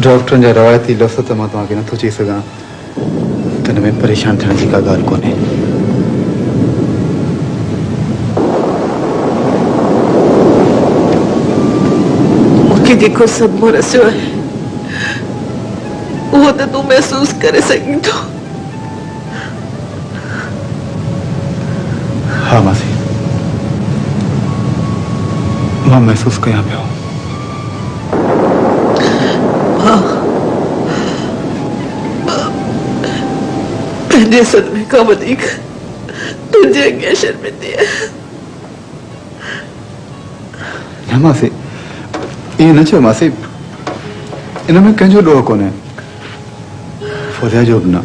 Doctor जा रवायती लफ़्ज़ त मां तव्हांखे नथो चई सघां त हिन में परेशान थियण जी का ॻाल्हि कोन्हे। मूंखे जेको सदमो रसियो आहे उहो त तूं महसूस करे सघीं थो। हाँ मासी, मां महसूस कयां पियो। पंहिंजे सदमे खां वधीक तुंहिंजे अॻियां शर्मिंदी आहियां। न मासी, ईअं न चयो मासी, इन में कंहिंजो ॾोह कोन्हे, फौजिया जो बि न।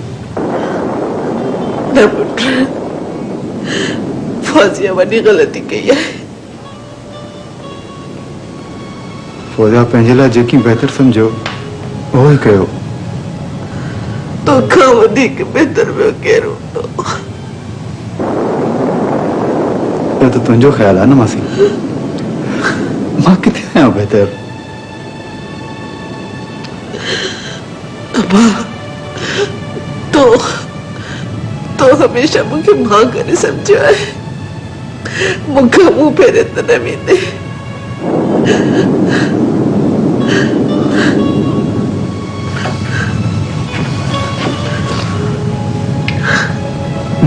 न पुट, फौजिया वॾी ग़लती कई आहे। फौजिया पंहिंजे लाइ जेकी बहितर सम्झो उहो ई कयो। तोखां वधीक बहितर ॿियो केरु हूंदो? इहो त तुंहिंजो ख़्यालु आहे न मासी, मां किथे आहियां बहितर? अबा, तो हमेशा मूंखे मां करे सम्झियो आहे। मूंखां मुंहुं फेरे त न वेंदे।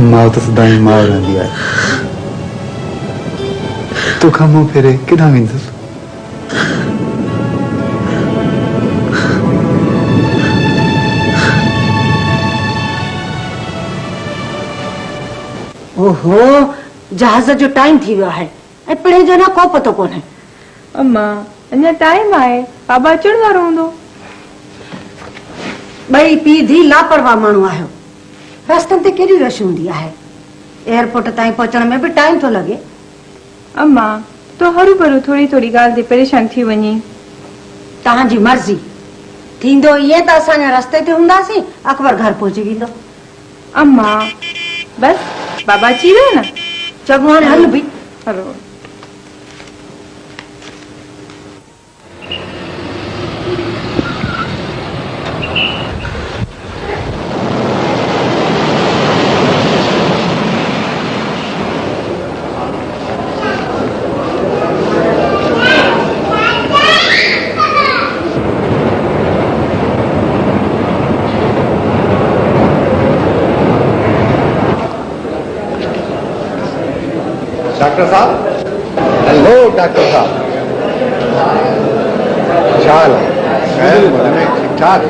मां त सदाईं मां रहंदी आहे, तोखां मुंहुं फेरे केॾांहुं वेंदुसि? ओहो, जहाज जो टाइम थी वियो आहे ऐं पिणे जो न को पतो कोन्हे। अम्मा, अञा टाइम आहे, बाबा अचण वारो हूंदो। ॿई पीउ धीउ लापरवाह माण्हू आहियो। रस्तनि ते केॾी रश हूंदी आहे। एयरपोर्ट ताईं पहुचण में बि टाइम थो लॻे। अम्मा, तो हरू भरू थोड़ी थोड़ी ॻाल्हि ते परेशान थी वञी। तव्हांजी मर्ज़ी। थींदो ईअं त असां रस्ते ते हूंदासीं, अकबर घर पहुची वेंदो। अम्मा, बस बाबा अची वियो न। चङो हाणे हल बि। हलो। डॉक्टर साहब, हेलो डॉक्टर साहब, क्या हाल है? ठीक ठाक।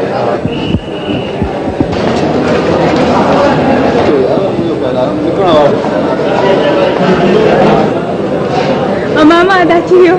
मामा अदा अची वियो।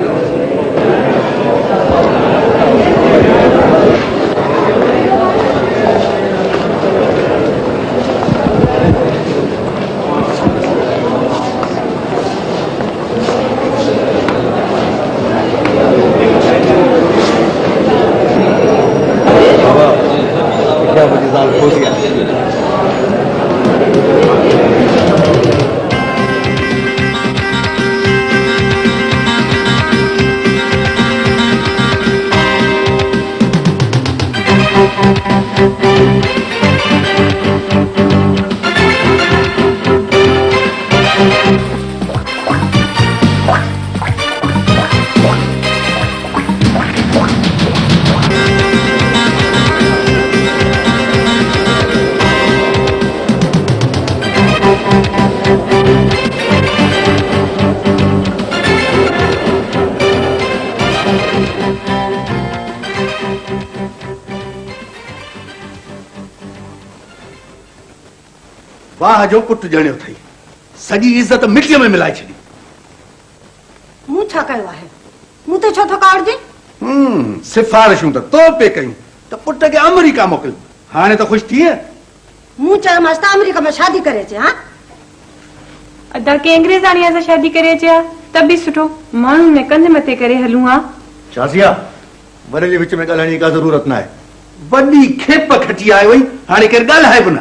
वाह जो पुट ॼणियो अथई, सॼी इज़त मिटीअ में मिलाए छॾी। मूं छा कयो आहे? मूं ते छो थो कावड़जे? सिफारिशूं त तो पे कयूं त पुट खे अमेरिका मोकिल, हाणे त ख़ुशि थी। मूं चयोमांसि त अमेरिका में शादी करे अचे। हा, अदा के अंग्रेज़ाणीअ सां शादी करे अचे त बि सुठो, माण्हुनि में कंधे मथे करे हलूं हा। शाज़िया, वॾे जे विच में ॻाल्हाइण जी का ज़रूरत न आहे। वॾी खेप खटी आहे वई, हाणे केरु ॻाल्हाए बि न।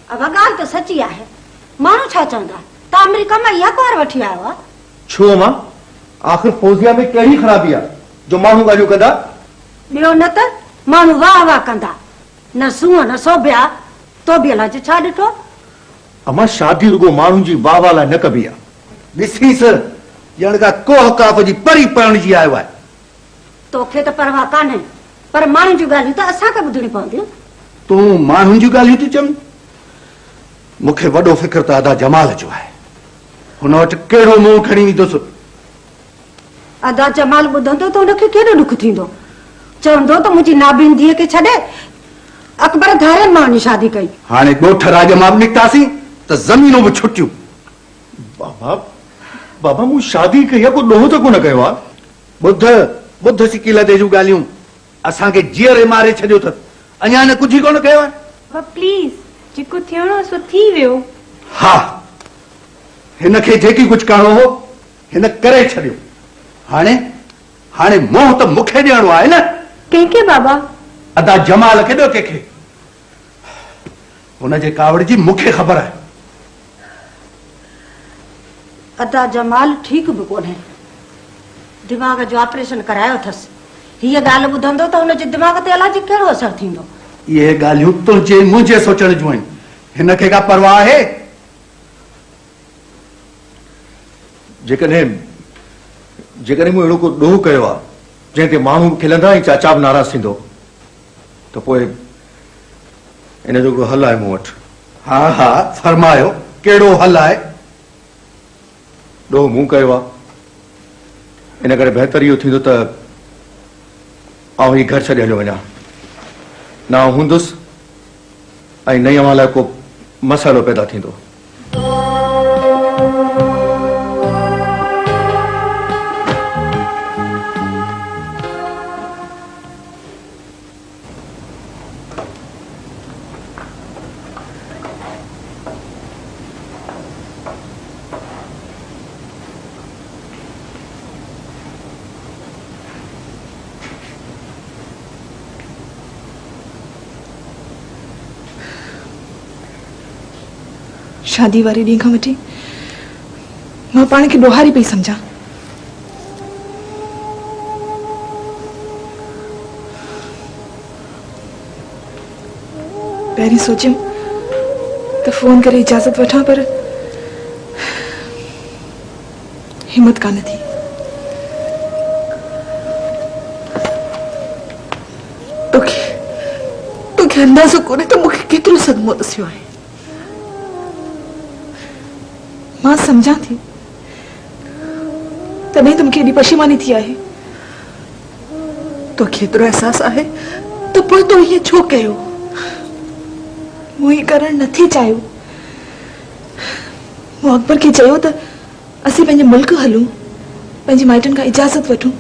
अब ॻाल्हि त सची आहे। माण्हू छा चवंदा त अमेरिका में इहा कुंवार वठी आयो आहे? छो मां? आख़िर फौजिया में कहिड़ी ख़राबी आहे जो माण्हू ॻाल्हियूं कंदा? ॿियो न त माण्हू वाह वाह कंदा, न सूंहं न सोभिया, तो बि अलाए छा ॾिठो। अमा शादी रुगो माण्हुनि जी वाह वाह लाइ न कबी आहे। ॾिसीस ॼण का कोह काफ जी परी पवण जी आयो आहे। तोखे त परवाह कान्हे, पर माण्हुनि जूं ॻाल्हियूं त असांखे ॿुधणी पवंदियूं। तूं माण्हुनि जूं ॻाल्हियूं थी चवीं? मूंखे वॾो फिक्र त अदा जमाल जो आहे। हुन वटि कहिड़ो मुंहुं खणी ईंदुसि। अदा जमाल ॿुधंदो त हुनखे केॾो ॾुख थींदो। चवंदो त मुंहिंजी नाबीन धीअ खे छॾे अकबर धारियनि मां वञी शादी कई। हाणे ॻोठ राज मां बि निकितासीं त ज़मीनूं बि छुटियूं। बाबा बाबा मूं शादी कई आहे, को ॾोहो त कोन कयो आहे। ॿुध सिकील ते जूं ॻाल्हियूं। असांखे जीअरे मारे छॾियो अथसि, अञा न कुझु ई कोन कयो आहे। प्लीज जेको थियणो सो थी वियो। हा, हिनखे जेकी कुझु करणो हो हिन करे छॾियो। हाणे मोह त मूंखे ॾियणो आहे न। कंहिंखे बाबा? अदा जमाल खे ॾियो कंहिंखे। हुनजे कावड़ जी मूंखे ख़बर आहे। अदा जमाल ठीक बि कोन्हे, दिमाग़ जो ऑपरेशन करायो अथसि। हीअ ॻाल्हि ॿुधंदो त हुनजे दिमाग़ ते अलाए कहिड़ो असर थींदो। इहे ॻाल्हियूं तुंहिंजे मुंहिंजे सोचण जूं आहिनि। हिनखे का परवाह आहे? जेकॾहिं मूं अहिड़ो को ॾोह कयो आहे जंहिं ते माण्हू खिलंदा ऐं चाचा बि नाराज़ थींदो त पोइ इन जो हल आहे मूं वटि। हा फरमायो, कहिड़ो हल आहे? ॾोह मूं कयो आहे, इन करे बहितर इहो थींदो त आउं ही घर छॾे हलियो वञा। न आउं हूंदुसि ऐं न अव्हां लाइ को मसाइलो पैदा थींदो। शादी वारे ॾींहं खां वठी मां पाण खे ॾोहारी पई सम्झां। पहिरीं सोचियमि त फोन करे इजाज़त वठां, पर हिम्मत कान थी। तोखे अंदाज़ो कोन्हे त मूंखे केतिरो सदमो ॾसियो आहे। मां समझां थी तॾहिं त मूंखे एॾी पशेमानी थी आहे। तोखे एतिरो अहसासु आहे त पोइ तो हीअं छो कयो? मूं हीअ करणु नथी चाहियो। मूं अकबर खे चयो त असीं पंहिंजे मुल्क हलूं, पंहिंजे माइटनि खां इजाज़त वठूं,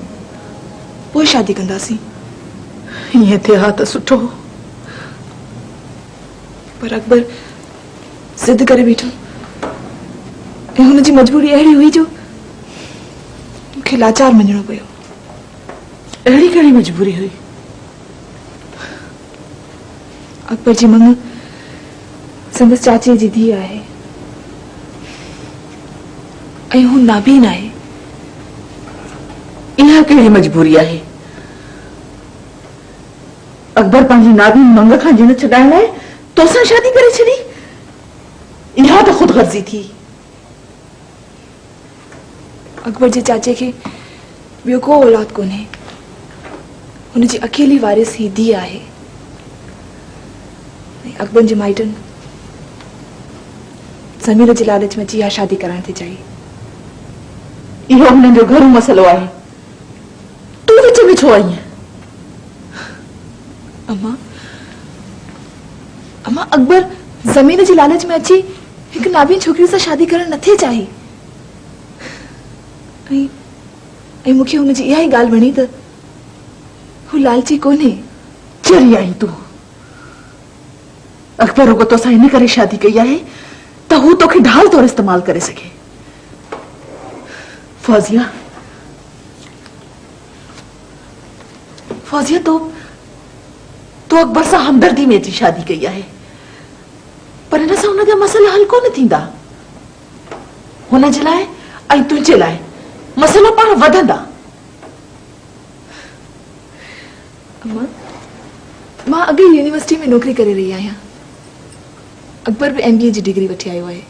पोइ शादी कंदासीं। हीअं थिए हा त सुठो, पर अकबर ज़िद करे बीठो ऐं हुनजी मजबूरी अहिड़ी हुई जो मूंखे लाचार मञणो पियो। अहिड़ी कहिड़ी मजबूरी हुई? अकबर जी मम्मी संदसि चाची जी धीउ आहे ऐं हू नाबीन आहे। इहा कहिड़ी मजबूरी आहे? अकबर पंहिंजी नाबीन मंग खां जिन छॾाइण लाइ तोसां शादी करे छॾी? इहा त ख़ुदगर्ज़ी थी। अकबर जे चाचे खे ॿियो को औलाद कोन्हे, हुनजी अकेली वारिस ही धीउ आहे। अकबर जे माइटनि ज़मीन जे लालच में इहा शादी कराइण थी चाहिए। इहो हुननि जो घरू मसइलो आहे, तूं विच में छो आई? अम्मा अकबर ज़मीन जी लालच में अची हिकु नाबीन छोकिरी सां शादी करणु नथी चाहे। ऐं मूंखे हुनजी इहा ई ॻाल्हि वणी त हू लालची कोन्हे। चरी आई तूं। अकबर रुगो तोसां इन करे शादी कई आहे त हू तोखे ढाल तौर इस्तेमाल करे सघे। फौजिया तो अकबर सां हमदर्दी में अची शादी कई आहे, पर हिन सां हुनजा मसइला हल कोन थींदा। हुनजे लाइ ऐं तुंहिंजे लाइ मसइला पाण वधंदा। मां अॻे यूनिवर्सिटी में नौकरी करे रही आहियां। अकबर भी MBA जी डिग्री वठी आयो आहे।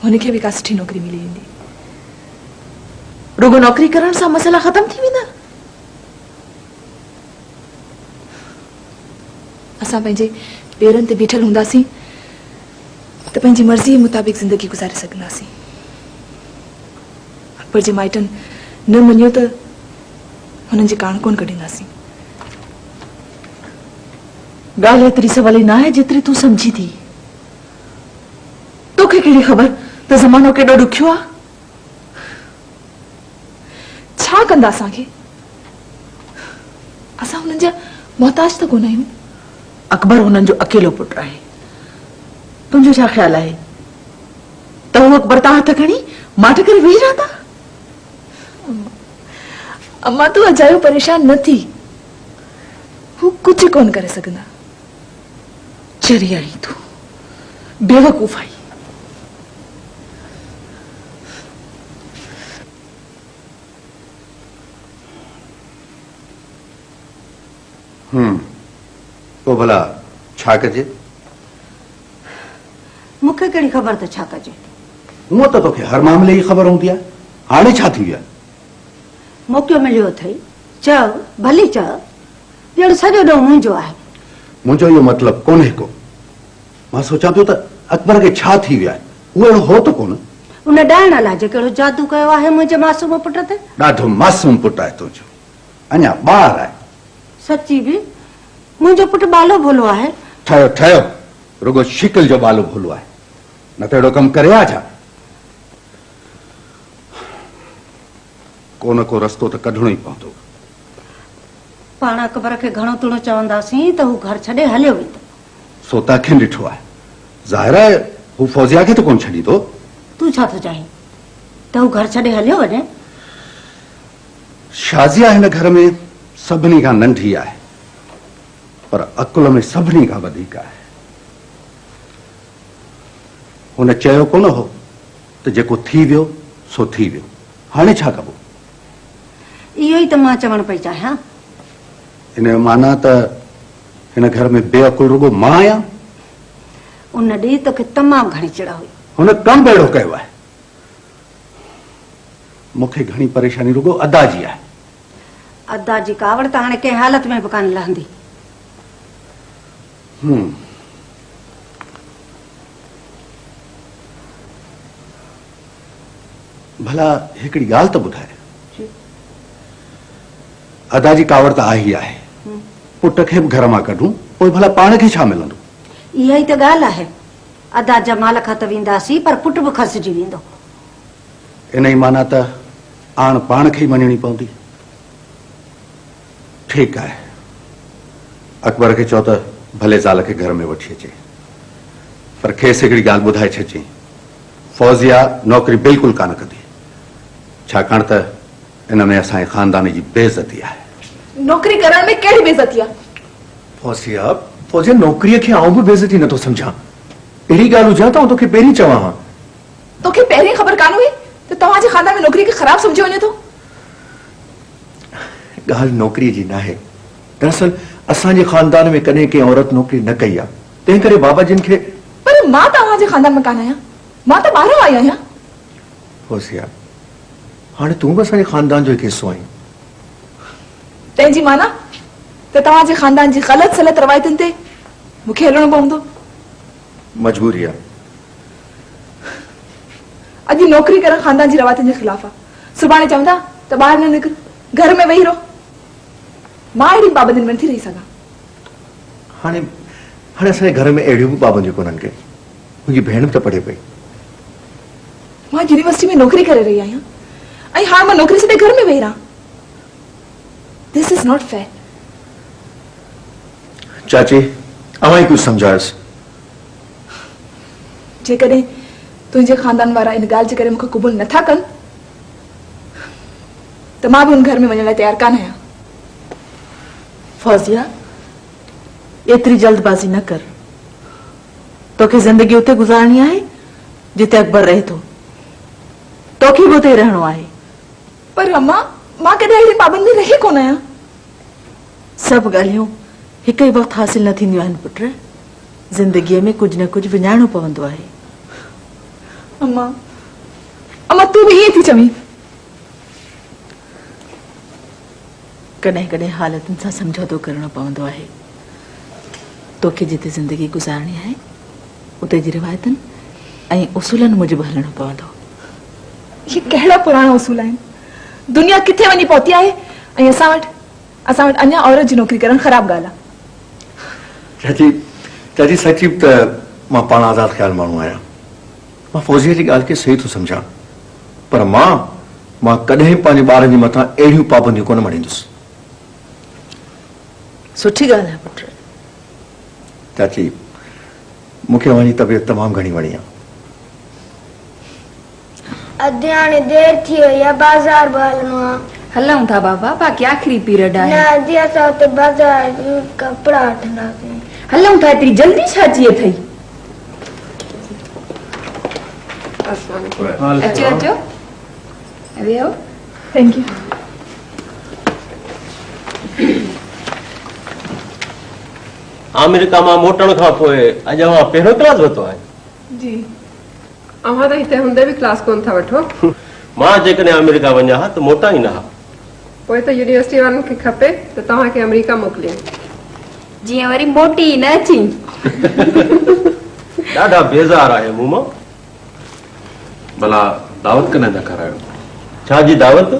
हुनखे भी का सुठी नौकरी मिली वेंदी। रुगो नौकरी करण सां मसला ख़त्म थी वेंदा। असां पंहिंजे पेरनि ते बीठल हूंदासीं त पंहिंजी मर्ज़ी मुताबिक़ ज़िंदगी गुज़ारे सघंदासीं। अकबर जे माइटनि न मञियो त हुननि जे कान कोन कढींदासीं। ॻाल्हि एतिरी सवली न आहे जेतिरी तूं सम्झी थी। तोखे कहिड़ी ख़बर त ज़मानो केॾो ॾुखियो आहे। छा कंदा असांखे? असां हुननि जा मोहताज त कोन आहियूं। अकबर हुननि जो अकेलो पुटु आहे। तुंहिंजो छा ख़्यालु आहे त हू अकबर तां हथ खणी माठ करे वेही रहंदा? अम्मा तूं अजायो परेशान न थी। हू कुझु कोन करे सघंदा। चरी आई तूं, बेवकूफ़ आई। पोइ भला छा कजे? मूंखे कहिड़ी ख़बर त छा कजे। हूअं त तोखे हर मामले जी ख़बर हूंदी आहे। हाणे छा थी वियो? मौक़ो मिलियो अथई, चओ भली चओ। ॼण सॼो ॾोंहुं मुंहिंजो आहे। मुंहिंजो इहो मतिलबु कोन्हे को। मां सोचां पियो त अकबर खे छा थी वियो आहे। उहो अहिड़ो हो त कोन। उन ॾाइण लाइ कहिड़ो जादू कयो आहे मुंहिंजे मासूम पुट ते? ॾाढो मासूम पुटु आहे तुंहिंजो, अञा ॿार आहे। सची बि मुंहिंजो पुटु बालो भोलो आहे। ठहियो ठहियो, रुगो शिकिल जो बालो भोलो आहे। न त अहिड़ो कमु करे आ छा? को न को रस्तो त कढणो ई पवंदो। पाण अकबर खे घणो तुणो चवंदासीं त हू घर छॾे हलियो वेंदो। सो त अखियुनि ॾिठो आहे। ज़ाहिर आहे हू फौजिया खे त कोन छॾींदो। तूं छा थो चाहीं त हू घर छॾे हलियो वञे? शाज़िया हिन घर में सभिनी खां नंढी आहे, पर अकुल में सभिनी खां वधीक आहे। हुन चयो कोन हो त जेको थी वियो सो थी वियो। हाणे छा कबो? इहो ई त मां चवण पई चाहियां। इन जो माना त हिन घर में बेअकुल रुगो मां आहियां। उन ॾींहुं तोखे तमामु घणी चिड़ हुई। हुन कमु अहिड़ो कयो आहे। मूंखे घणी परेशानी रुगो अदा जी आहे। अदा जी कावड़ त हाणे कंहिं हालत में बि कान लहंदी। भला हिकिड़ी ॻाल्हि त ॿुधाए। अदा जी कावड़ त आहे ई आहे। पुट खे बि घर मां कढूं, पोइ भला पाण खे छा मिलंदो? इहा ई त ॻाल्हि आहे। अदा जमाल खां त वेंदासीं, पर पुटु बि खसिजी वेंदो। इन ई माना त आण पाण खे ई मञणी पवंदी। ठीकु आहे, अकबर खे चओ त भले ज़ाल खे घर में वठी अचे, पर खेसि हिकिड़ी ॻाल्हि ॿुधाए छॾिजे। फौजिया नौकरी बिल्कुलु कान कंदी, छाकाणि त इन में असांजे ख़ानदान जी बेइज़ती आहे। नौकरी करण में कहिड़ी बेइज़ती आहे? फौजिया नौकरीअ खे आऊं बि बेइज़ती नथो सम्झां। अहिड़ी ॻाल्हि हुजां त आऊं तोखे पहिरीं चवां हा। तोखे पहिरीं ख़बर कान हुई त तव्हांजे ख़ानदान में नौकरी खे ख़राब सम्झियो वञे थो? ॻाल्हि नौकरीअ जी न आहे। दरअसल असांजे ख़ानदान में कॾहिं कंहिं औरत नौकरी न कई आहे, तंहिं करे बाबा जिन खे। पर मां तव्हांजे ख़ानदान में कान आहियां, मां त ॿाहिरां आई आहियां। फौजिया हाणे तूं बि असांजे ख़ानदान जो हिकु हिसो आहीं। तंहिंजी माना त तव्हांजे ख़ानदान जी ग़लति सलत रवायतुनि ते मूंखे हलणो पवंदो। मजबूरी आहे। अॼु नौकरी करण ख़ानदान जी रवायतुनि जे ख़िलाफ़ आहे, सुभाणे चवंदा त ॿाहिरि न निकिर, घर में वेही रहो। मां अहिड़ी पाबंदियुनि में नथी रही सघां। हाणे असांजे घर में अहिड़ियूं बि पाबंदियूं कोन्हनि के। मुंहिंजी भेण बि त पढ़े पई। मां यूनिवर्सिटी में नौकरी करे रही आहियां ऐं हाणे मां नौकरी छॾे घर में वेही रहां। This is not fair. चाची अवां ई कुझु सम्झायोसि। जेकॾहिं तुंहिंजे ख़ानदान वारा इन ॻाल्हि जे करे मूंखे क़बूल नथा कनि त मां बि हुन घर में वञण लाइ तयारु कान आहियां। फौजिया एतिरी जल्दबाज़ी न कर। तोखे ज़िंदगी उते गुज़ारणी आहे जिते अकबर रहे थो। तोखे बि उते रहणो आहे। पर अम्मा मां कॾहिं अहिड़ी पाबंदी रही कोन आहियां। सभु ॻाल्हियूं हिक ई वक्त हासिल न थींदियूं आहिनि पुट जिंदगीअ में कुछ न कुछ विञाइणो पवंदो आहे अम्मा अम्मा तू भी ईअं थी चवीं कॾहिं कॾहिं हालतुनि सां समझौतो करणो पवंदो आहे तोखे जिते जिंदगी गुज़ारणी आहे उते जी रिवायतनि ऐं उसूलनि मूजिबि हलणो पवंदो ये कहिड़ा पुराणा उसूल आहिनि दुनिया किथे वञी पहुती आहे ऐं असां वटि अञा औरत जी नौकरी करणु ख़राबु ॻाल्हि आहे चाची सची त मां पाण आज़ाद ख़्याल माण्हू आहियां मां फौजीअ जी ॻाल्हि खे सही थो सम्झां पर मां कॾहिं पंहिंजे ॿारनि जे मथां अहिड़ियूं पाबंदियूं कोन मणींदुसि सुठी ॻाल्हि आहे पुट चाची मूंखे वञी तबियत तमामु घणी वणी आहे अधे हाणे देर थी वई आहे बाज़ार बि हलणो आहे हलूं था बाबा बाक़ी आखिरी पीरियड न आहे अधे असां हुते बाज़ार कपिड़ा वठंदासीं हलूं था एतिरी जल्दी छा अची अथई अचो अचो वेहो थैंक यू अमेरिका मां मोटण खां पोइ अॼु अवां पहिरियों क्लास वरितो आहे जी अवां त हिते हूंदे बि क्लास कोन था वठो मां जेकॾहिं अमेरिका वञा हा त मोटा ई न हा पोइ त यूनिवर्सिटी वारनि खे खपे त तव्हांखे अमेरिका मोकिलियो जीअं वरी मोटी न अची ॾाढा बेज़ार आहे मूं मां भला दावत कॾहिं न करायो छा जी दावत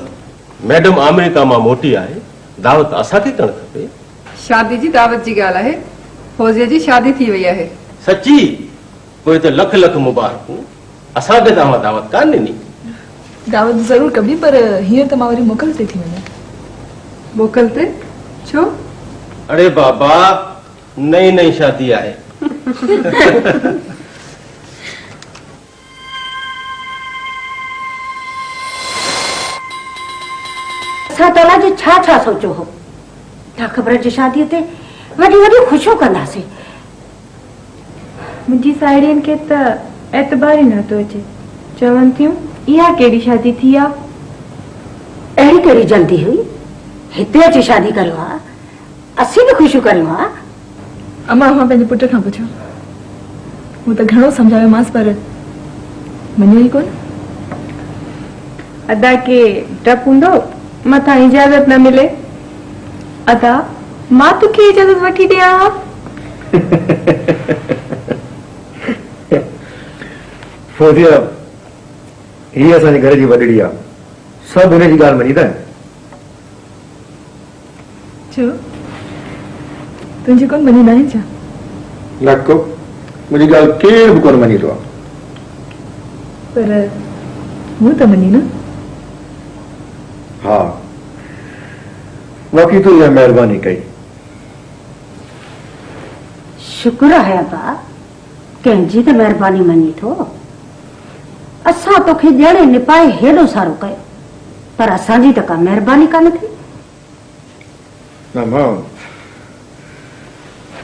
मैडम अमेरिका मां मोटी आहे दावत असांखे करणु खपे शादी जी दावत जी ॻाल्हि आहे फौजीअ जी शादी थी वई आहे सची पोइ त लख लख मुबारकूं असांखे तव्हां दावत कान ॾिनी दावत ज़रूर कबी पर हींअर त मां वरी मोकल ते थी वञा मोकल ते छो अरे बाबा नई नई शादी आहे असां तोला जो छा छा सोचो हो छा ख़बर जी शादीअ ते वॾी वॾी ख़ुशियूं कंदासीं मुंहिंजी साहेड़ियुनि खे त एतबार ई नथो अचे चवनि थियूं इहा कहिड़ी शादी थी आहे अहिड़ी कहिड़ी जल्दी हुई हिते अची शादी करियो आहे असीं बि ख़ुशियूं करियूं आहे अम्मा मां पंहिंजे पुट खां पुछियो हू त घणो सम्झायोमांसि पर मञियो ई कोन अदा के डप हूंदो मथां इजाज़त न मिले अदा मां तोखे इजाज़त वठी ॾियां फौजिया हीअ असांजे घर जी वॾड़ी आहे सभु हुन जी ॻाल्हि मञीदा आहिनि छो तुंहिंजी कोन मञीदा आहिनि छा लको मुंहिंजी ॻाल्हि केरु बि कोन मञीदो आहे पर मूं त मञी न हा बाक़ी तूं इहा महिरबानी कई शुक्र आहे अबा कंहिंजी त महिरबानी मञी थो असां तोखे ॼणे निपाए हेॾो सारो कयो पर असांजी त का महिरबानी कान थी न मां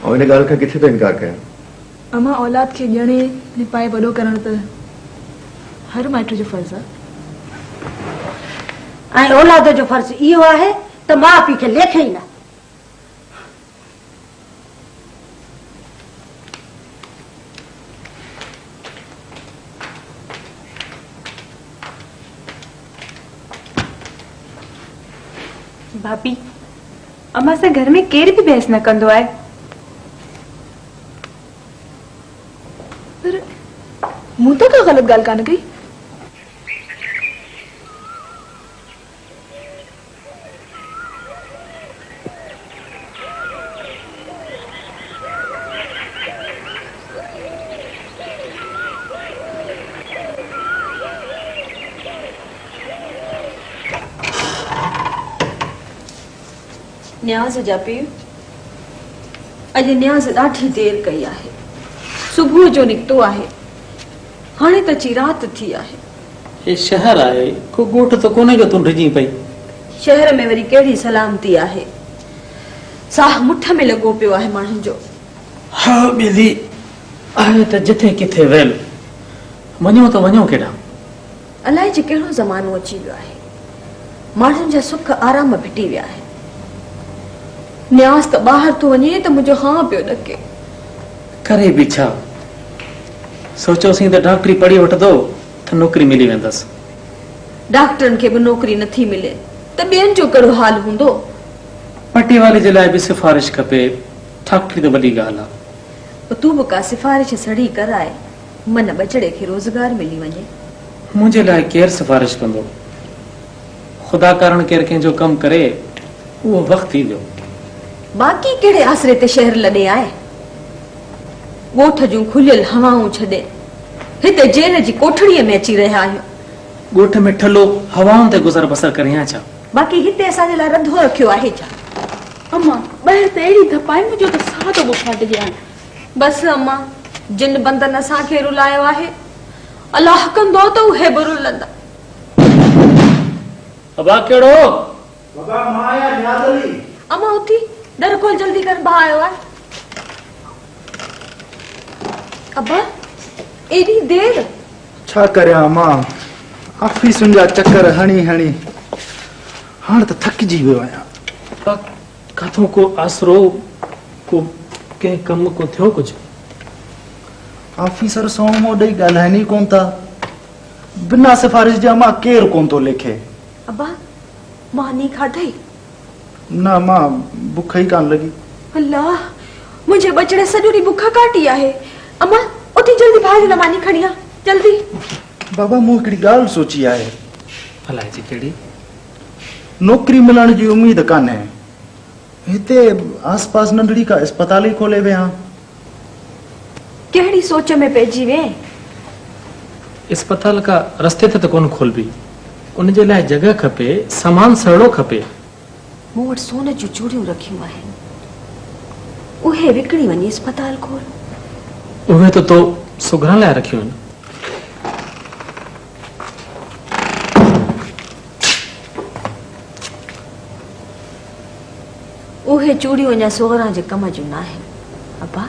हिन ॻाल्हि खां किथे थो इनकार कयां अम्मा औलाद खे ॼणे निपाए वॾो करणु त हर माइट जो फर्ज़ु आहे ऐं औलाद जो फर्ज़ इहो आहे त माउ पीउ खे लेखे ई न भाभी अम्मा सां घर में केर बि बहस न कंदो आहे पर मूं त का ग़लति ॻाल्हि कान कई न्याज़ जा पीउ अॼु न्याज़ ॾाढी देर कई आहे सुबुह जो निकितो आहे हाणे त अची राति थी आहे ये शहर आहे को ॻोठ त कोन्हे जो तूं डिॼी पई शहर में वरी कहिड़ी सलामती आहे साह मुठ में लॻो पियो आहे माण्हुनि जो हा ॿेली आहे त जिथे किथे वेल वञो त वञो केॾां अलाए जे कहिड़ो ज़मानो अची वियो आहे माण्हुनि जा सुख आराम फिटी विया आहिनि न्यास त ॿाहिरि थो वञे त मुंहिंजो हाँ पियो ॾके। करे बि छा? सोचियोसीं त डॉक्टरी पढ़ी वठंदो त नौकरी मिली वेंदसि। डॉक्टरनि खे बि नौकरी नथी मिले त ॿियनि जो कहिड़ो हाल हूंदो? पट्टी वाले जे लाइ बि सिफारिश खपे। डॉक्टरी त वॾी ॻाल्हि आहे। तूं बि का सिफारिश सड़ी कराए मन बचड़े खे रोज़गार मिली वञे। मुंहिंजे लाइ केरु सिफारिश कंदो? ख़ुदा कारण केरु कंहिंजो कमु करे उहो वक़्तु थी वियो। बाक़ी कहिड़े आसरे ते शहर लॾे आहे? ॻोठ जूं खुलियल हवाऊं छॾे हिते जेल जी कोठड़ीअ में अची रहिया आहियूं। ॻोठ में ठलो हवाउनि ते गुज़र बसर करियां छा? बाक़ी हिते असांजे लाइ रधो रखियो आहे छा? अम्मा ॿाहिरि त अहिड़ी धपाए मुंहिंजो त साह थो फाटिजे हाणे। बसि अम्मा, जिन बंदन असांखे रुलायो आहे अलाह कंदो त उहे बि रुलंदा। अबा कहिड़ो? बाबा मां आया न्यादली। अम्मा उथी दर खोल, जल्दी कर, भाउ आयो आहे। अब्बा एडी देर? छा करियां मां, ऑफिसुनि जा चक्कर हणी हणी हाणे त थकिजी वियो आहियां। काथों को आसरो को कंहिं कम को थियो कुझु? ऑफिसर साम्हूं ॾेई ॻाल्हाइनि ई कोन था। बिना सिफारिश जे मां केरु कोन थो लिखे। अब्बा मानी खाधई? न मां बुख ई कान लॻी। अल्लाह, मुंहिंजे बचड़े सॼो ॾींहुं बुख काटी आहे। अम्मा उथी जल्दी भाउ जी लाइ मानी खणी आ, जल्दी। बाबा मूं हिकिड़ी ॻाल्हि सोची आहे। भला जी कहिड़ी? नौकरी मिलण जी उम्मीद कान्हे। हिते आसपास नंढड़ी का अस्पताल ई खोले विया। कहिड़ी सोच में पइजी वे? अस्पताल का रस्ते ते त कोन खोलबी। उन जे लाइ जगह खपे, सामान सड़ो खपे। मूं वटि सोन जूं चूड़ियूं रखियूं आहिनि, उहे विकिणी वञी अस्पताल खोल। उहे त तो सुघरण लाइ रखियूं आहिनि। उहे चूड़ियूं अञा सोहरा जे कम जूं न आहिनि। अब्बा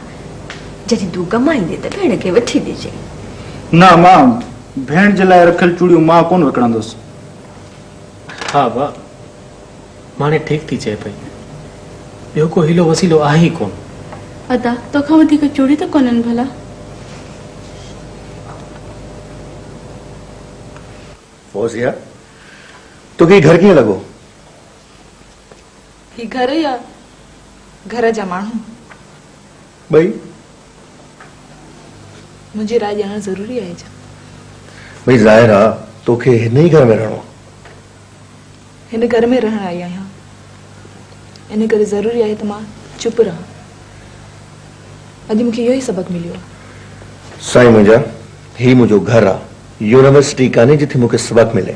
जॾहिं तूं कमाईंदे त भेण खे वठी ॾिजे। न मां भेण जे लाइ रखियल चूड़ियूं मां कोन विकिणंदुसि। हा बा, माने ठीक थी चए पई। ॿियो को हीलो वसीलो आहे ई कोन। अदा तोखां वधीक चूड़ी त कोन्हनि भला। फौजिया, तोखे घर कीअं लॻो? ही घर या घर जा माण्हू? भई मुंहिंजी राय ॼाणणु ज़रूरी आहे छा? भई ज़ाहिर आहे तोखे हिन ई घर में रहणो। हिन घर में रहण आई आहियां, इन करे ज़रूरी आहे त मां चुप रहां। अॼु मूंखे इहो ई सबक मिलियो आहे। साईं मुंहिंजा, ही मुंहिंजो घर आहे, यूनिवर्सिटी कान्हे जिथे मूंखे सबक मिले।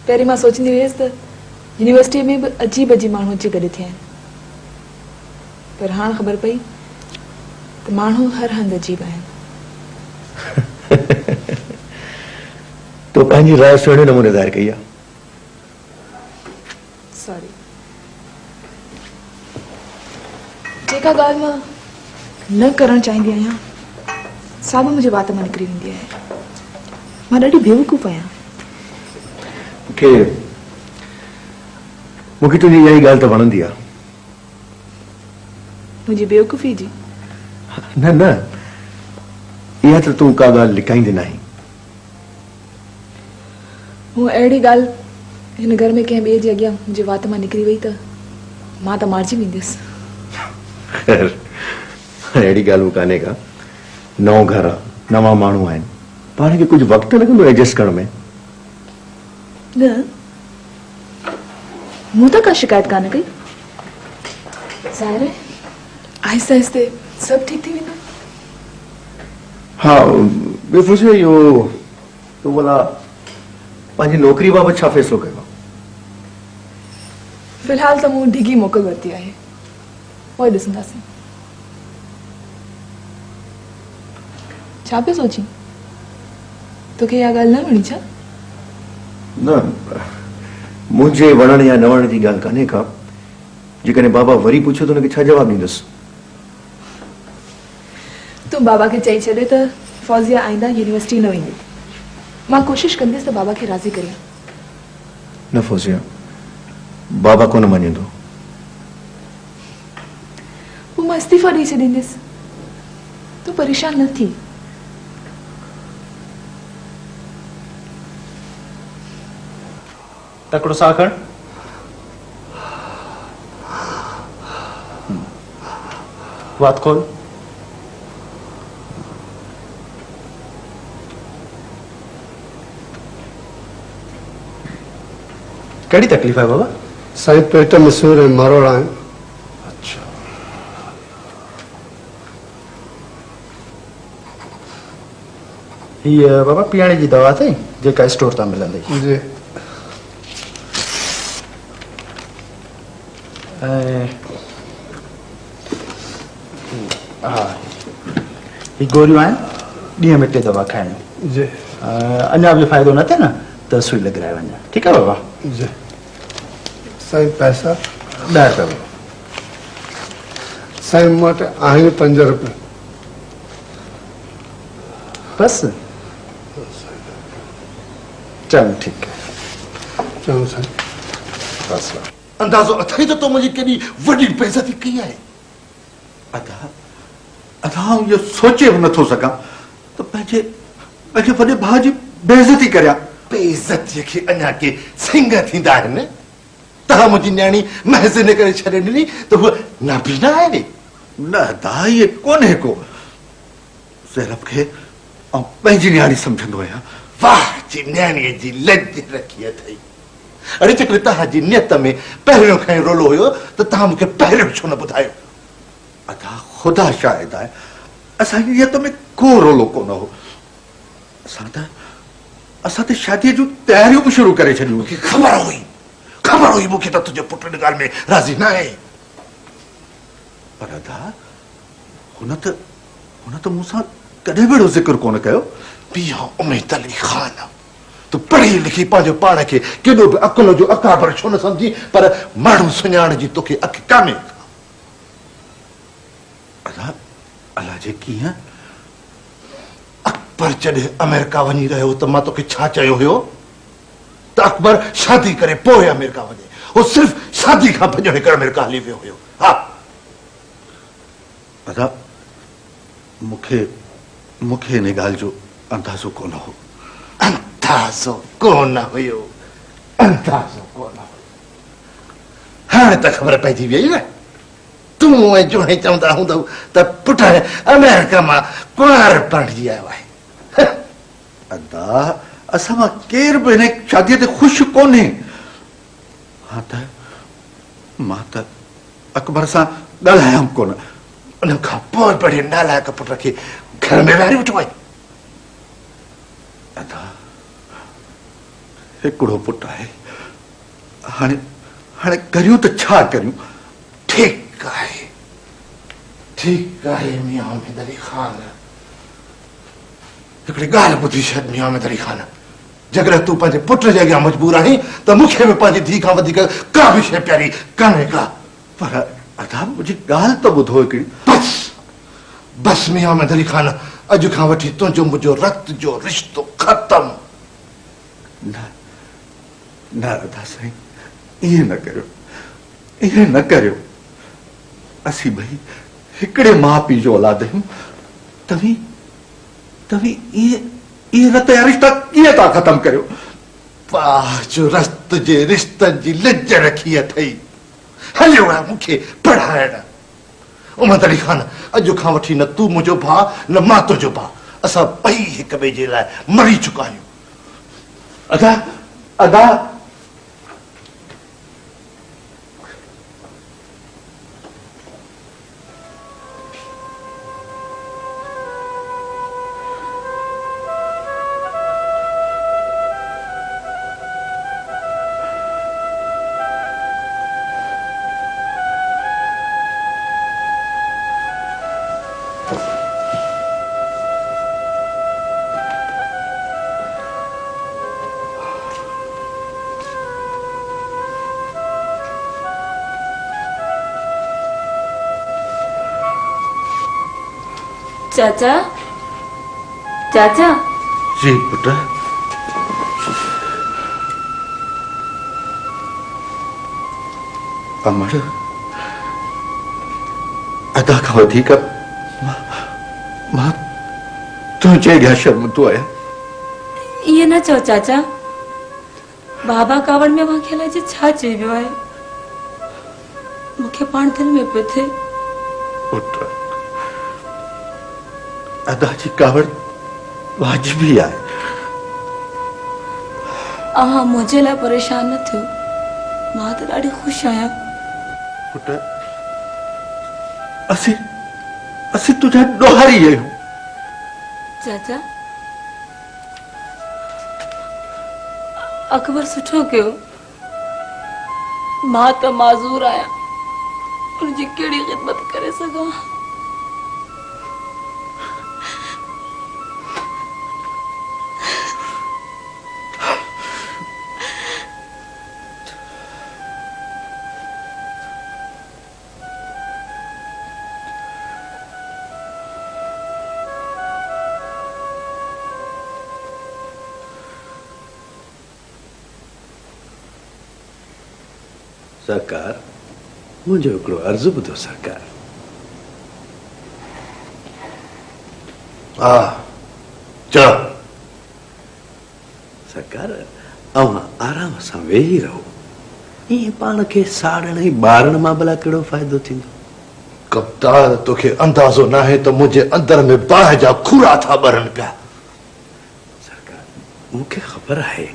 पहिरीं मां सोचींदी हुयसि त यूनिवर्सिटीअ में बि अजीब अजीब माण्हू अची गॾु थिया आहिनि, पर हाणे ख़बर पई त माण्हू हर हंधि अजीब आहिनि। तो पंहिंजी राय सुहिणे नमूने ज़ाहिर कई आहे। सॉरी। जेका ॻाल्हि मां न करणु चाहींदी आहियां सा बि मुंहिंजे वात मां निकिरी वेंदी आहे। मां ॾाढी बेवकूफ़ आहियां। मूंखे तुंहिंजी इहा ई ॻाल्हि त वणंदी आहे। मुंहिंजी बेवकूफ़ी जी? न न, इहा त तूं का ॻाल्हि लिकाईंदी नाही। हूअ अहिड़ी ॻाल्हि हिन घर में कंहिं ॿिए जे अॻियां मुंहिंजे वात मां निकिरी वई त मां त मारिजी वेंदसि। ख़ैर अहिड़ी ॻाल्हि कान्हे का। नओं घर आहे, नवां माण्हू आहिनि, पाण खे कुझु वक़्तु लॻंदो एडजस्ट करण में। न, मूं त का शिकायत कान कई। ज़ाहिर आहे आहिस्ते आहिस्ते सभु ठीक थी वेंदो। हाँ, ॿियो पुछो इहो तूं भला पंहिंजी नौकरी बाबति छा फ़ैसिलो कयो? फिलहाल त मूं डिघी मोकल वरिती आहे, पोइ ॾिसंदासीं। छा पियो सोची? तोखे इहा ॻाल्हि न वणी छा? न, मुंहिंजे वणण या न वणण जी ॻाल्हि कान्हे का। जेकॾहिं बाबा वरी पुछियो त हुनखे छा जवाबु ॾींदुसि? तूं बाबा खे चई छॾे त फौजिया आईंदा यूनिवर्सिटी न वेंदी। मां कोशिशि कंदसि त बाबा खे राज़ी करियां। न फौजिया, बाबा को न मञींदो। पोइ मां इस्तीफ़ा ॾेई छॾींदसि, तूं परेशान न थी। तकड़ो साह खण। वात खोल। कड़ी तकलीफ़ है बाबा? साईं पेट में सूर ऐं मरोड़ा आहिनि। अच्छा, ये बाबा पीअण जी दवा अथई जेका स्टोर तां मिलंदी? जी। हाँ, ये गोरियूं आहिनि, ॾींहं में 2 दवा खाइणी। जी। अञा बि फ़ाइदो न थिए न त सुई लॻराए वञा। ठीकु आहे बाबा? जी। साईं पैसा? 10 रुपया बाबा। साईं मूं वटि आहिनि 5 रुपया। बस? चल ठीक है। चलो साईं। बस अंदाज़ो अथई तो मुझे केॾी वॾी बेइज़ती कई आहे। अदा अदा ये सोचे बि नथो सघां त पंहिंजे वॾे भाउ जी बेइज़ती करियां। बेइज़तीअ खे अञा के सिंग थींदा आहिनि। तव्हां मुंहिंजी न्याणी महज़ इन करे छॾे ॾिनी त हूअ नाबीना आहे? न अदा इहे कोन्हे को। ज़ैनब खे आउं पंहिंजी न्याणी सम्झंदो आहियां। वाह जी न्याणीअ जी लज रखी अथई। अरे जेकॾहिं तव्हांजी नियत में पहिरियों खां ई रोलो हुयो त तव्हां मूंखे पहिरियों छो न ॿुधायो? अदा ख़ुदा शाहिद आहे असांजी नियत में को रोलो कोन हो। असां त शादीअ जूं तयारियूं बि शुरू करे छॾियूं। मूंखे ख़बर हुई मूंखे त तुंहिंजे पुट इन ॻाल्हि में राज़ी न आहे। पर अदा हुन त मूंसां कॾहिं बि अहिड़ो ज़िक्र कोन कयो। पिया उमैद अली ख़ान, तूं पढ़ी लिखी पंहिंजो पाण खे केॾो बि अकुल जो अकाबर छो न सम्झी, पर माण्हू सुञाण जी तोखे अखि कान्हे। अलाह जे कीअं? अकबर जॾहिं अमेरिका वञी रहियो त मां तोखे छा चयो हुयो त अकबर शादी करे पोइ अमेरिका वञे। हो सिर्फ़ शादी खां भॼण करे अमेरिका हली वियो हुयो। हा अदा मूंखे हिन ॻाल्हि जो अंदाज़ो कोन हो। अंदाज़ो कोन हुयो। हाणे त ख़बर पइजी वई न। तूं ऐं जोहे चवंदा हूंदव त पुट अमेरिका मां कुंवार बणिजी आयो आहे। अदा असां मां केर बि हिन शादीअ ते ख़ुशि कोन्हे। हा त मां त अकबर सां ॻाल्हायमि कोन। उन खां पोइ बड़े नालायक पुट खे घर में वारी वठो आहे। अदा हिकिड़ो पुटु आहे। हाणे करियूं त छा करियूं? ठीक आहे मियां उमैद अली ख़ान। हिकिड़ी ॻाल्हि ॿुधी छॾ मियां उमैद अली ख़ान, जेकॾहिं तूं पंहिंजे पुट जे अॻियां मजबूर आहीं त मूंखे बि पंहिंजी धीउ खां वधीक का बि शइ प्यारी कान्हे का। पर अदा मुंहिंजी ॻाल्हि त ॿुधो हिकिड़ी। बस मियां उमैद अली ख़ान, अॼु खां वठी तुंहिंजो मुंहिंजो रक्त जो रिश्तो ख़तम। न अदा साईं, ईअं न करियो। असीं ॿई हिकिड़े माउ पीउ जो औलाद आहियूं। तव्हीं इहे रत जा रिश्ता कीअं था ख़तम करियो? पाह जो रस्त जे रिश्तनि जी लज रखी अथई। हलियो आहे मूंखे पढ़ाइण। उमैद अली ख़ान, अॼु खां वठी न तूं मुंहिंजो भाउ न मां तुंहिंजो भाउ। असां ॿई हिक ॿिए जे लाइ मरी चुका आहियूं। अदा चाचा जी पुट। अमर अदा खां वधीक मां तुंहिंजे अॻियां शर्मंदो आहियां। ये न चओ चाचा, बाबा कावड़ में मूंखे अलाए छा चई वियो आहे। मूंखे पाण दिलि में पियो थिए पुट अदा जी कावड़ वाजिबी आहे। अव्हां मुंहिंजे लाइ परेशान न थियो, मां त ॾाढी ख़ुशि आहियां। पुट असीं तुंहिंजा ॾोहारी आहियूं। चाचा अकबर सुठो कयो, मां त माज़ूर आहियां, उनजी कहिड़ी ख़िदमत करे सघां। सरकार मुझे हिकिड़ो अर्ज़ु ॿुधो सरकार। हा चओ। सरकार अवां आराम सां वेही रहो, ईअं पाण खे साड़ण ऐं ॿारण मां भला कहिड़ो फ़ाइदो थींदो। कप्तान तोखे अंदाज़ो न आहे त मुंहिंजे अंदर में बाहि जा खूरा था ॿरनि पिया। सरकार मूंखे ख़बर आहे,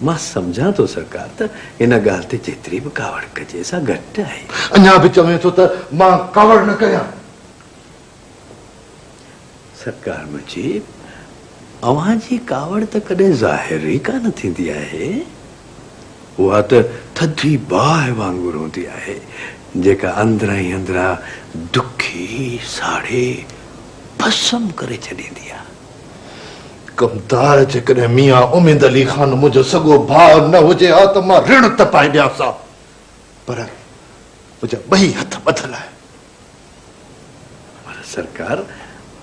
मां सम्झां थो सरकार त इन ॻाल्हि ते जेतिरी बि कावड़ कजे सा घटि आहे। अञा बि चवे थो त मां कावड़ न कयां। सरकार मुंहिंजी अव्हां जी कावड़ त कॾहिं ज़ाहिरी कान थींदी आहे, उहा त थधी बाहि वांगुरु हूंदी आहे जेका अंदरां ई अंदरां दुखी साड़े भस्म करे छॾींदी आहे। कमदार जेकॾहिं मियां उमेद अली खान मुंहिंजो सॻो भाउ न हुजे हा त मां ऋण तपाए ॾियांसि, पर मुंहिंजा ॿई हथ ॿधल आहे। पर सरकार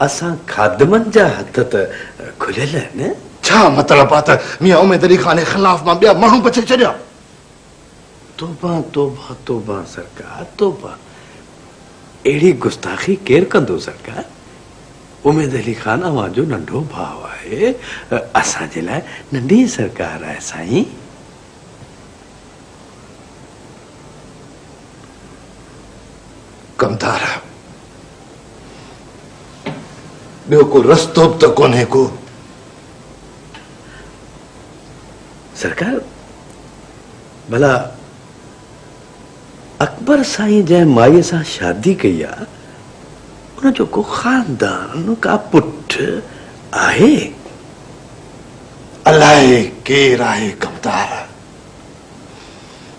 असां खादमनि जा हथ त खुलियल आहिनि। छा मतिलबु आहे त मियां उमेद अली खान जे ख़िलाफ़ मां ॿिया माण्हू बचे छॾिया? तोबा तोबा तोबा सरकार तोबा, अहिड़ी गुस्ताखी केरु कंदो सरकार? उमेद अली खान अव्हां जो नंढो भाउ आहे, असांजे लाइ नंढी सरकार आहे साईं। कमदार ॿियो को रस्तो बि त कोन्हे को। सरकार भला अकबर साईं जंहिं माईअ सां शादी कई आहे उनजो को खानदान का पुट आहे? अलाए केरु आहे कमदार,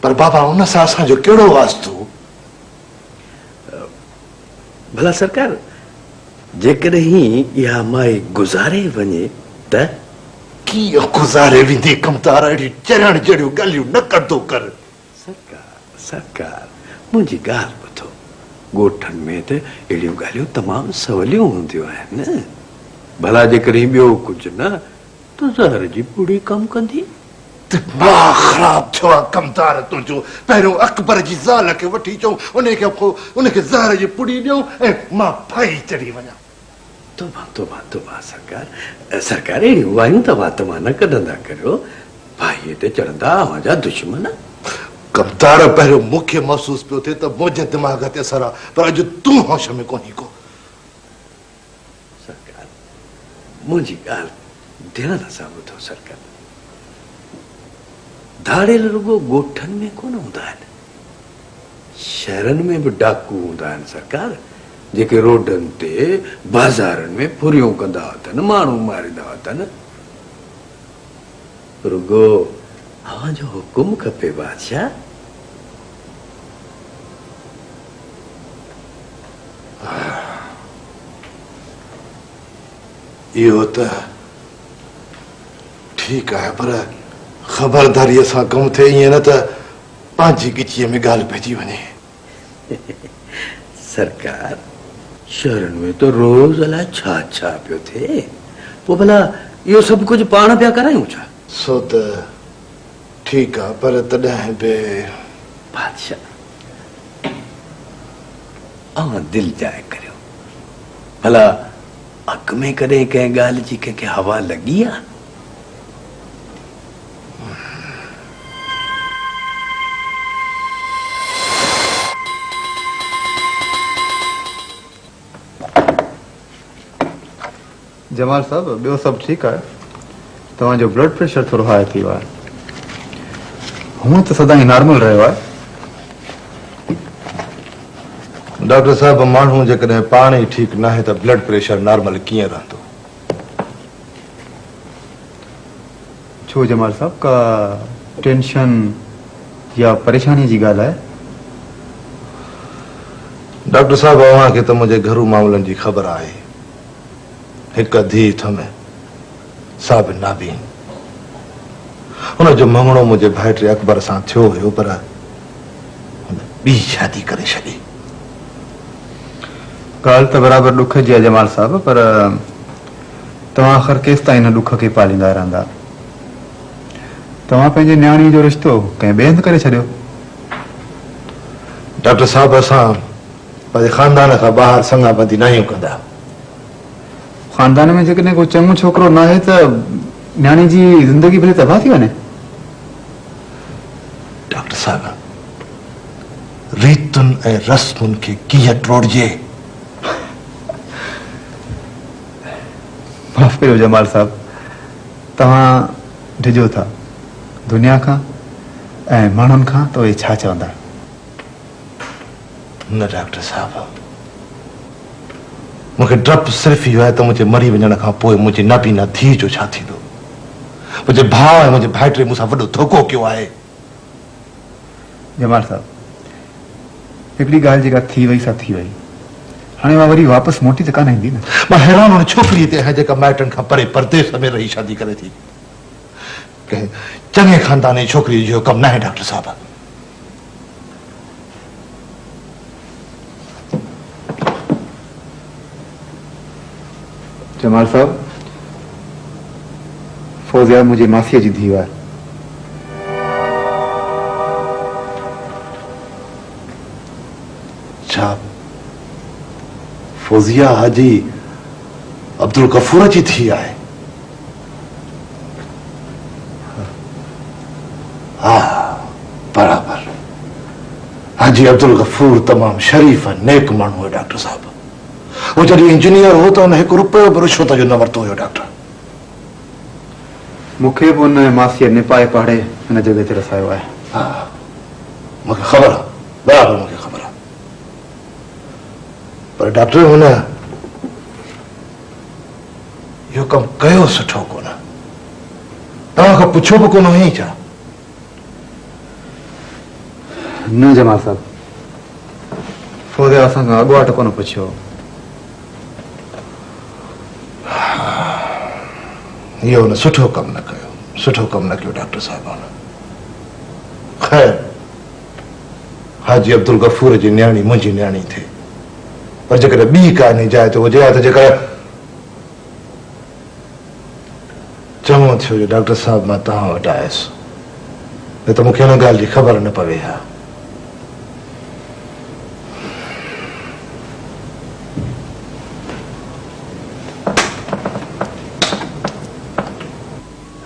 पर बाबा उन सां असांजो कहिड़ो वास्तो? भला सरकार जेकॾहिं इहा माई गुज़ारे वञे त? कीअं गुज़ारे वेंदी कमदार? अहिड़ी चढ़ण जहिड़ियूं ॻाल्हियूं न कंदो कर। सरकार मुंहिंजी ॻाल्हि ॿुधो, ॻोठनि में त अहिड़ियूं ॻाल्हियूं तमामु सवलियूं हूंदियूं आहिनि। भला जेकॾहिं ॿियो कुझु न त ज़हर जी पुड़ी कमु कंदी। दिमाग़ ख़राब थियो आहे कमदार तुंहिंजो। पहिरियों अकबर जी ज़ाल खे वठी अचूं, उनखे ज़हर जी पुड़ी ॾियूं ऐं मां फाई चढ़ी वञा। तोबा तोबा तोबा सरकार, सरकार अहिड़ियूं वायूं तव्हां न कढंदा करियो, भाईअ ते चढ़ंदा अव्हां जा दुश्मन। कमदार पहिरियों मूंखे महसूस पियो थिए त मुंहिंजे दिमाग़ ते असर आहे, पर अॼु तूं होश में कोन्ही को। सरकार मुंहिंजी ॻाल्हि ध्यान सां ॿुधो सरकार, धाड़ियल रुगो ॻोठनि में कोन हूंदा आहिनि, शहरनि में बि डाकू हूंदा आहिनि सरकार, जेके रोडनि ते बाज़ारनि में फुरियूं कंदा अथनि, माण्हू मारींदा अथनि। रुगो अव्हां जो हुकुम खपे बादशाह। इहो त ठीकु आहे, पर ख़बरदारीअ सां कमु थिए, ईअं न त पंहिंजी गिचीअ में ॻाल्हि पइजी वञे। सरकार शहरनि में तो रोज़ अलाए छा छा पियो थिए, पोइ भला इहो सभु कुझु पाण पिया करायूं छा? सो त ठीकु आहे, पर तॾहिं बि बादशाह दिल जाए करियो। भला अक में कदें कंहिं ॻाल्हि जी कंहिंखे हवा लॻी आहे? जमाल साहब ॿियो सभु ठीकु आहे? तव्हांजो ब्लड प्रेशर थोरो हाई थी वियो आहे। हूअं त सदाईं नॉर्मल रहियो आहे। डॉक्टर साहब माण्हू जेकॾहिं पाण ई ठीकु न आहे त ब्लड प्रेशर नॉर्मल कीअं रहंदो? छो जमाल साहब, का टेंशन या परेशानी जी ॻाल्हि आहे? डॉक्टर साहब अव्हांखे त मुंहिंजे घरू मामलनि जी ख़बर आहे। हिकु धीउ थमे साबिर नाबीन, हुनजो मङणो मुंहिंजे भाइटे अकबर सां थियो हुयो, पर हुन ॿी शादी करे छॾी। ॻाल्हि त बराबरि ॾुख जी आहे जमाल साहब, पर तव्हां आख़िर केसि ताईं हिन ॾुख खे पालींदा रहंदा? तव्हां पंहिंजे न्याणी जो रिश्तो कंहिं ॿिए हंधि करे छॾियो। डॉक्टर साहब असां पंहिंजे खानदान खां ॿाहिरि संगाबंदी न आहियूं कंदा। खानदान में जेकॾहिं को चङो छोकिरो न आहे त न्याणी जी ज़िंदगी भले तबाह थी वञे। डॉक्टर साहब रीतुनि ऐं रस्मुनि खे कीअं टोड़जे? माफ़ करियो जमाल साहब, तव्हां डिॼो था दुनिया खां ऐं माण्हुनि खां त उहे छा चवंदा? न डॉक्टर साहब, मूंखे डपु सिर्फ़ इहो आहे त मुंहिंजे मरी वञण खां पोइ मुंहिंजी नाबीना धीउ जो छा थींदो। मुंहिंजे भाउ ऐं मुंहिंजे भाइटे मूंसां वॾो धोखो कयो आहे। जमाल साहब हिकिड़ी ॻाल्हि जेका थी वई सा थी वई, हाणे मां वरी वापसि मोटी त कान ईंदी न। मां हैरान हुन छोकिरीअ ते आहियां जेका माइटनि खां परे परदेस में रही शादी करे थी। कंहिं चङे खानदानी छोकिरी जो कमु न आहे डॉक्टर साहब। जमाल साहब फौजिया मुंहिंजी मासीअ जी धीउ आहे। छा फौजिया हाजी अब्दुल गफूर जी थी आहे? हा बराबर। हाजी अब्दुल गफूर तमाम शरीफ नेक माण्हू है डॉक्टर साहब। वो जॾहिं इंजीनियर हो त हुन हिकु रुपयो बि रिश्वत जो न वरितो हुयो डॉक्टर। मूंखे बि हुन मासीअ निपाए पाड़े हिन जॻह ते रसायो आहे। हा मूंखे ख़बर आहे, बराबरि मूंखे ख़बर आहे। पर डॉक्टर हुन इहो कमु कयो सुठो कोन। तव्हां खां पुछो बि कोन हुई छा? न जमाल साहब, फौजिया असांखां अॻुवाट कोन पुछियो। इहो हुन सुठो कमु न कयो, सुठो कमु न कयो डॉक्टर साहब हुन। ख़ैर हाजी अब्दुल गफूर जी न्याणी मुंहिंजी न्याणी थिए, पर जेकॾहिं ॿी का जाइ ते हुजे हा त जेकर चङो थियो जो डॉक्टर साहब मां तव्हां वटि आयुसि, न त मूंखे हिन ॻाल्हि जी ख़बर न पवे हा।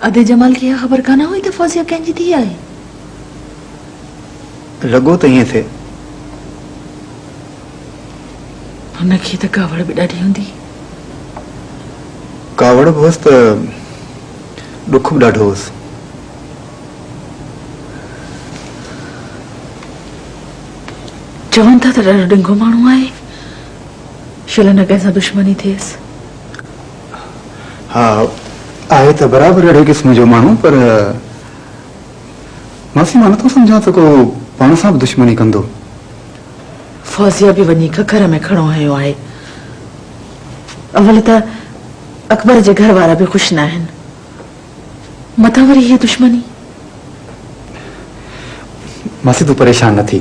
अदे जमाल खे इहा ख़बर कान हुई त फौजिया कंहिंजी थी आहे? लॻो त ईअं थिए। हुनखे त कावड़ बि ॾाढी हूंदी। कावड़ बि हुअसि त ॾुख बि ॾाढो हुअसि। चवनि था त ॾाढो ॾिंगो माण्हू आहे, शिल न कंहिंसां दुश्मनी थिएसि। हा आहे त बराबरि अहिड़े क़िस्म जो माण्हू, पर मासी मां नथो सम्झां त को पाण सां बि दुश्मनी कंदो। फौजिया बि वञी खखर में खणो हयो आहे। अवल त अकबर जे घर वारा बि ख़ुशि न आहिनि, मथां वरी हीअ दुश्मनी। मासी तूं परेशान न थी,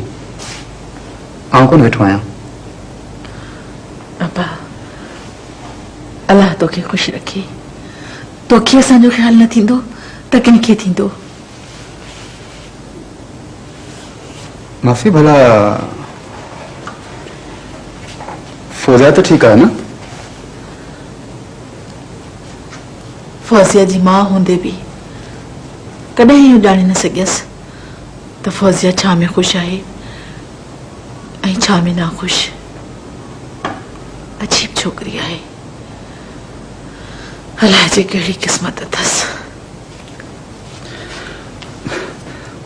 आउं कोन वेठो आहियां। अब्बा अलाह तोखे ख़ुशि रखे। तोखे असांजो ख़्याल न थींदो त कंहिंखे थींदो? मासी भला फौजिया तो ठीक है ना? फौजिया जी मां हूंदे बि कॾहिं इहो ॼाणे न सघियसि त फौजिया छा में ख़ुशि आहे ऐं छा में नाख़ुशि। अजीब छोकिरी आहे, अलाह जे कहिड़ी क़िस्मत अथसि।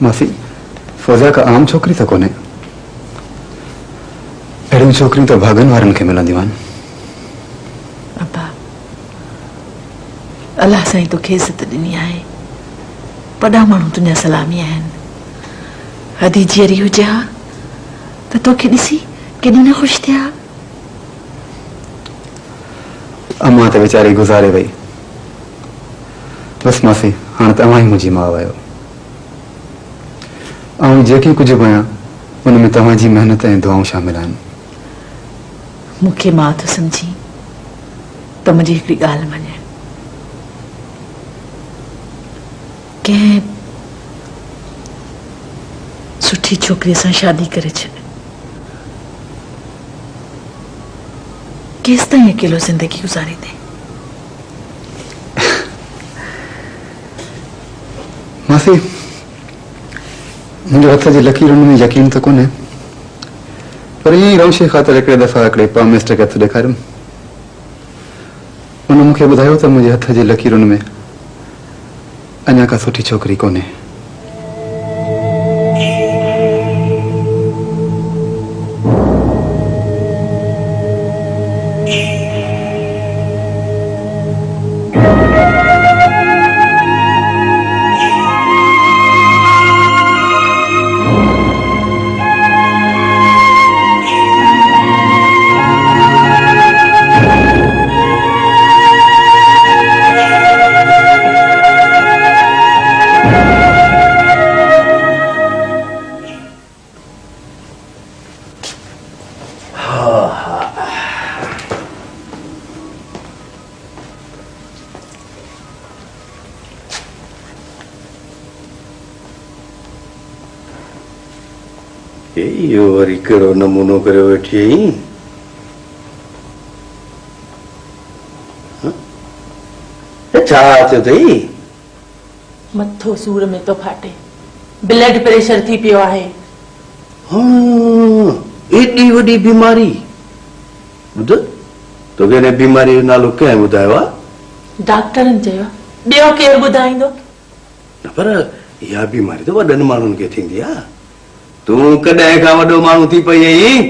मासी, फौजिया का आम छोकरी तो कोने। अहिड़ियूं छोकरियूं तो भागन वारनि खे मिलंदियूं आहिनि। अब्बा, अलाह साईं तोखे इज़त ॾिनी आहे। वॾा माण्हू तुंहिंजा सलामी आहिनि। हदी जीअरी हुजे हा त तोखे ॾिसी केॾी न ख़ुशि थिया। अम्मा तो बेचारी गुज़ारे वई। बस मासी, हाँ तव्हां ई मुंहिंजी माउ आहियो। ऐं जेकी कुछ बि आहियां उन में तव्हांजी मेहनत ऐं दुआऊं शामिल आहिनि। मूंखे मां थो सम्झी त मुंहिंजी हिकिड़ी ॻाल्हि मञे। कंहिं सुठी छोकिरीअ सां शादी करे छॾ। केसि ताईं अकेलो ज़िंदगी गुज़ारींदे? मासी, मुंहिंजे हथ जी लकीरुनि में यकीन तो कोन्हे, पर ईअं ई रौशे ख़ातिर हिकिड़े दफ़ा हिकिड़े पामिस्टर खे हथ ॾेखारियुमि। उन मूंखे ॿुधायो त मुंहिंजे हथ जी लकीरुनि में अञा का सुठी छोकिरी कोन्हे। इहो वरी कहिड़ो नमूनो करे वेठी आहीं? छा थियो अथई? मथो सूर में तो फाटे, ब्लड प्रेशर थी पियो आहे। हाँ, एॾी वॾी बीमारी। ॿुध, तोखे हिन बीमारी जो नालो कंहिं ॿुधायो आहे? डॉक्टरनि चयो, ॿियो केरु ॿुधाईंदो? पर इहा बीमारी तो वॾनि माण्हुनि खे थींदी आहे। तूं कॾहिं खां वॾो माण्हू थी पई आहीं?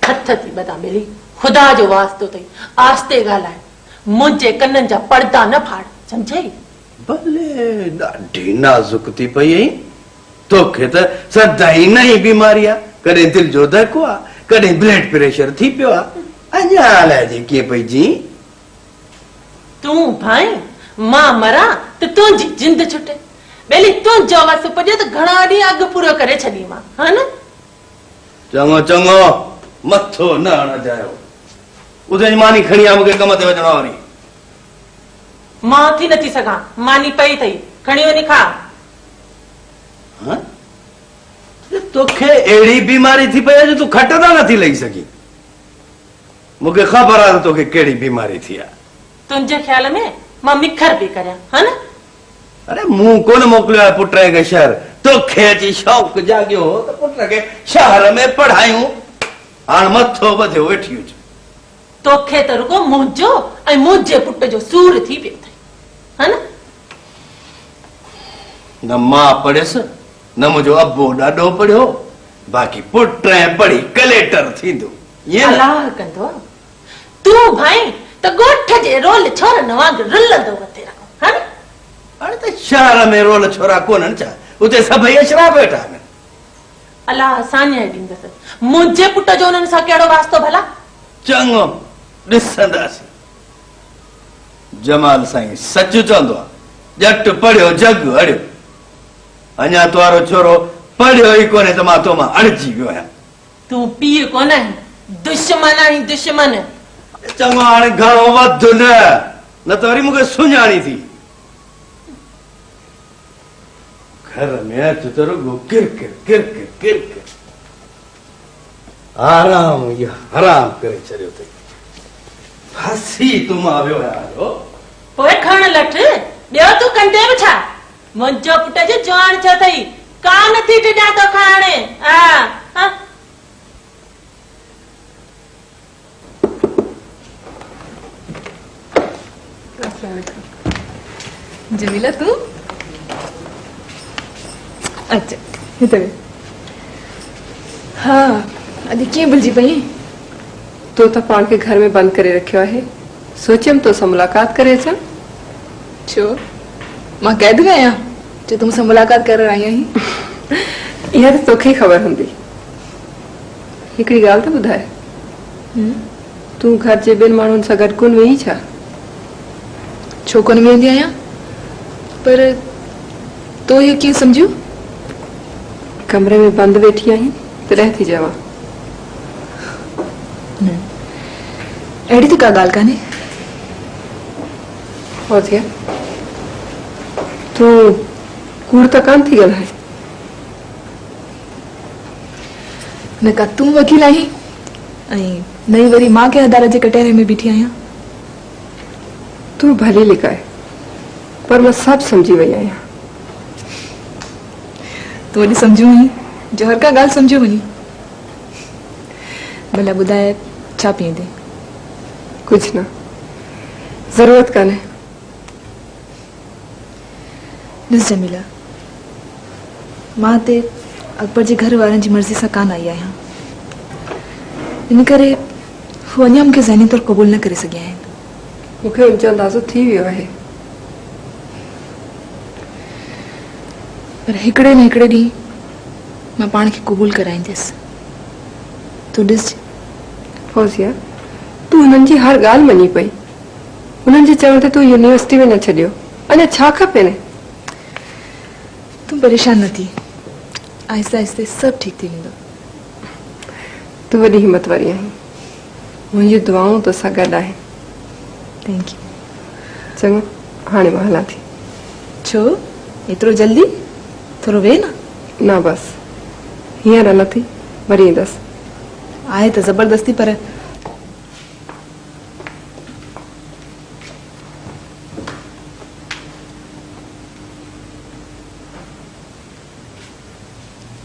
हथ थी बता बेली, खुदा जो वास्तो अथई, आस्ते ॻाल्हाए, मुंहिंजे कननि जा पर्दा न फाड़, सम्झई? भले ॾाढी नाज़ुक थी पई आहीं। तोखे त सदाई नई बीमारी आहे, कॾहिं दिलि जो धको आहे, कॾहिं ब्लड प्रेशर थी पियो आहे। अञा अलाए कीअं पई जी? तूं भाई मां मरां त तुंहिंजी जिंद छुटे। बेली तुंहिंजो वस पुॼे त घणा ॾींहं अॻु पूरो करे छॾी मां, हा न? चङो चङो, मथो न हणजायो। उते मानी खणी आ, मूंखे कम ते वञणो आहे वरी। मां थी नथी सघां, मानी पई अथई, खणी वञी खा। तोखे अहिड़ी बीमारी थी पई आहे जो तूं खट तां नथी लही सघी। मूंखे ख़बर आहे त तोखे कहिड़ी बीमारी थी आहे। तुंहिंजे ख्याल में मां मिखर पई करियां, हा न? अरे मूं कोन मोकिलियो आहे पुट खे शहर। तोखे अची शौक़ जाॻियो त पुट खे शहर में पढ़ायूं। हाणे मथो ॿधियो वेठी हुजे। तोखे त रुगो मुंहिंजो ऐं मुंहिंजे पुट जो सूर थी पियो अथई, हा न? न मां पढ़ियसि, न मुंहिंजो अबो ॾाढो पढ़ियो, बाक़ी पुट ऐं पढ़ी कलेक्टर थींदो। अलाह कंदो। तूं भाई त ॻोठ जे रोल छोरनि वांगुरु रुलंदो वते रहो, हा न? हाणे त शहर में रोल छोरा कोन्हनि छा? उते सभई अशराफ वेठा आहिनि। अलाह सान्याए ॾींदसि। मुंहिंजे पुट जो उन्हनि सां कहिड़ो वास्तो भला? चङो, ॾिसंदासीं। जमाल साईं सच चवंदो आहे, ॼट पढ़ियो जग अड़ियो। अञा तुआरो छोरो पढ़ियो ई कोन्हे त मां तो मां अड़जी वियो आहियां। तूं पीउ कोन आहीं, दुश्मन आहीं, दुश्मन। चङो, हाणे घणो वधु न त वरी मूंखे सुञाणी थी। घर में अच त रुगो किरकिर किरकिर किरकिर। आराम ये हराम करे छॾियो अथई फासी तुम आवियो आहियो पोइ खण लठ ॿियो तूं कंदे बि छा मुंहिंजो पुट जो जवान थियो अथई कान थी टिॾा तो खाणे हा जमीला तू अच्छा हिते हाँ अॼु कीअं भुलिजी पई तो त पाण खे घर में बंदि करे रखियो आहे सोचियमि तोसां मुलाक़ात करे अचां छो मां कैद में आहियां जो तुमसां मुलाक़ात करण आई आहीं इहा त तोखे ख़बर हूंदी हिकिड़ी ॻाल्हि त ॿुधाए तूं घर जे ॿिनि माण्हुनि सां गॾु कोन वेही छा छो कोन वेंदी आहियां पर तो इहो कीअं सम्झियो कमरे में बंदि वेठी आहीं तॾहिं थी चवां अहिड़ी त का ॻाल्हि कान्हे फौजिया तूं कूड़ त कान थी ॻाल्हाए न का तूं वकील आहीं ऐं नई वरी मां कंहिं अदालत जे कटहरे में बीठी आहियां तूं भली लिकाए पर मां सभु सम्झी वई आहियां तूं वॾी सम्झूं हुई जो हर का ॻाल्हि सम्झो वञी भला ॿुधाए छा पीअंदे कुछ न जरूरत कान्हे ॾिस जमीला मां हिते अकबर जे घर वारनि जी मर्ज़ी सां कान आई आहियां इन करे हू अञा मूंखे ज़हनी तौरु क़बूल न करे सघिया आहिनि मूंखे उनजो अंदाज़ो थी वियो आहे पर हिकिड़े न हिकिड़े ॾींहुं मां पाण खे क़बूल कराईंदसि तूं ॾिस फौजिया तूं हुननि जी हर ॻाल्हि मञी पई हुननि जे चवण ते तूं यूनिवर्सिटी में न छॾियो अञा छा खपे न तूं परेशान न थी आहिस्ते आहिस्ते सभु ठीकु थी वेंदो तूं वॾी हिम्मत वारी आहीं मुंहिंजी दुआऊं तोसां गॾु आहिनि थैंक यू चङो हाणे मां हलां थी छो एतिरो जल्दी थोरो वेह न न बस हींअर न थी वरी ईंदसि आहे त ज़बरदस्ती पर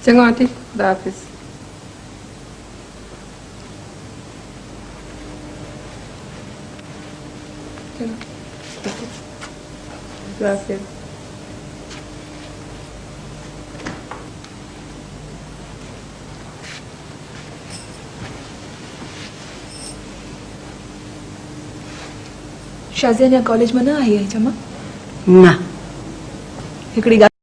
चङो आंटी खुदा हाफ़िज़ खुदा हाफ़िज़ शाज़िया अञा कॉलेज में न आई आहे छा मां न हिकिड़ी ॻाल्हि